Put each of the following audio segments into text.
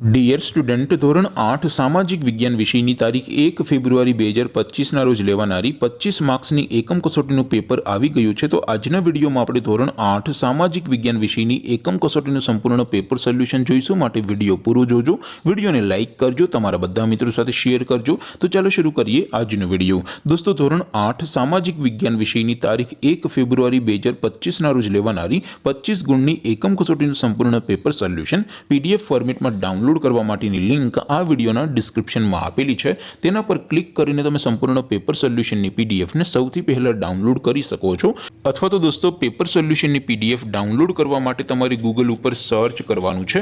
Dear student, ધોરણ 8 સામાજિક વિજ્ઞાન વિષયની તારીખ 1 ફેબ્રુઆરી 2025ના રોજ લેવાનારી 25 માર્ક્સની એકમ કસોટીનું પેપર આવી ગયું છે। તો આજના વિડીયોમાં આપણે ધોરણ 8 સામાજિક વિજ્ઞાન વિષયની એકમ કસોટીનું સંપૂર્ણ પેપર સોલ્યુશન જોઈશું। માટે વિડીયો પૂરો જોજો, વિડીયોને લાઇક કરજો, તમારા બધા મિત્રો સાથે શેર કરજો। તો ચાલો શરૂ કરીએ આજનો વિડીયો। દોસ્તો, ધોરણ 8 સામાજિક વિજ્ઞાન વિષયની તારીખ 1 ફેબ્રુઆરી 2025ના રોજ લેવાનારી 25 ગુણની એકમ કસોટીનું સંપૂર્ણ પેપર સોલ્યુશન પીડીએફ ફોર્મેટમાં ડાઉનલોડ કરવા માટેની લિંક આ વિડીયોના ડિસ્ક્રિપ્શનમાં આપેલી છે। તેના પર ક્લિક કરીને તમે સંપૂર્ણ પેપર સોલ્યુશનની પીડીએફને સૌથી પહેલા ડાઉનલોડ કરી શકો છો। અથવા તો દોસ્તો, પેપર સોલ્યુશનની પીડીએફ ડાઉનલોડ કરવા માટે તમારે ગૂગલ ઉપર સર્ચ કરવાનું છે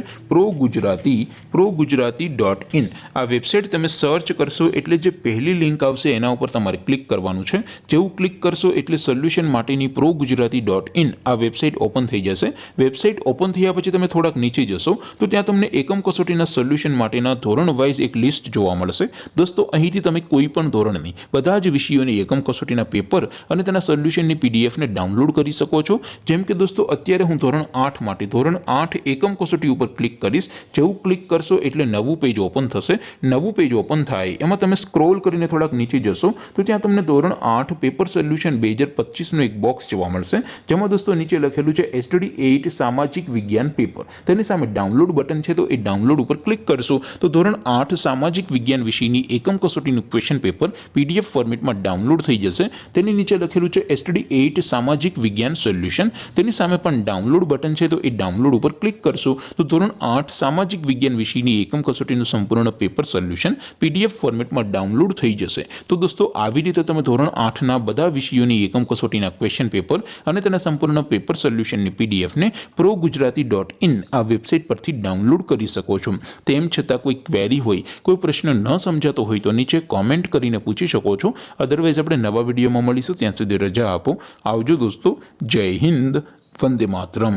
progujarati.in। આ વેબસાઇટ તમે સર્ચ કરશો એટલે જે પહેલી લિંક આવશે એના ઉપર તમારે ક્લિક કરવાનું છે। જેવું ક્લિક કરશો એટલે સોલ્યુશન માટેની progujarati.in આ વેબસાઇટ ઓપન થઈ જશે। વેબસાઇટ ઓપન થયા પછી તમે થોડાક નીચે જશો તો ત્યાં તમને એકમ કસોટી સોલ્યુશન માટેના ધોરણ વાઇઝ એક લિસ્ટ જોવા મળશે। દોસ્તો, અહીંથી તમે કોઈ પણ ધોરણની બધા જ વિષયોની એકમ કસોટીના પેપર અને તેના સોલ્યુશનની પીડીએફને ડાઉનલોડ કરી શકો છો। જેમ કે દોસ્તો, અત્યારે હું ધોરણ 8 માટે ધોરણ 8 એકમ કસોટી ઉપર ક્લિક કરીશ। જેવું ક્લિક કરશો એટલે નવું પેજ ઓપન થશે। નવું પેજ ઓપન થાય એમાં તમે સ્ક્રોલ કરીને થોડાક નીચે જશો તો ત્યાં તમને ધોરણ 8 પેપર સોલ્યુશન 2025નું એક બોક્સ જોવા મળશે, જેમાં દોસ્તો નીચે લખેલું છે STD 8 સામાજિક વિજ્ઞાન પેપર। તેની સામે ડાઉનલોડ બટન છે, તો એ ડાઉનલોડ ઉપર ક્લિક કરશો તો ધોરણ 8 સામાજિક વિજ્ઞાન વિષયની એકમ કસોટીનું ક્વેશ્ચન પેપર પીડીએફ ફોર્મેટમાં ડાઉનલોડ થઈ જશે। તેની નીચે લખેલું છે STD 8 સામાજિક વિજ્ઞાન સોલ્યુશન। તેની સામે પણ ડાઉનલોડ બટન છે, તો એ ડાઉનલોડ ઉપર ક્લિક કરશો તો ધોરણ 8 સામાજિક વિજ્ઞાન વિષયની એકમ કસોટીનું સંપૂર્ણ પેપર સોલ્યુશન પીડીએફ ફોર્મેટમાં ડાઉનલોડ થઈ જશે। તો દોસ્તો, આવી રીતે તમે ધોરણ 8ના બધા વિષયોની એકમ કસોટીના ક્વેશ્ચન પેપર અને તેના સંપૂર્ણ પેપર સોલ્યુશનની પીડીએફને progujarati.in આ વેબસાઇટ પરથી ડાઉનલોડ કરી શકો છો। તેમ છતાં કોઈ ક્વેરી હોય, કોઈ પ્રશ્ન ન સમજાતો હોય તો નીચે કોમેન્ટ કરીને પૂછી શકો છો। અધરવાઇઝ આપણે નવા વિડીયોમાં મળીશું, ત્યાં સુધી રજા આપો। આવજો દોસ્તો, જય હિન્દ, વંદે માતરમ।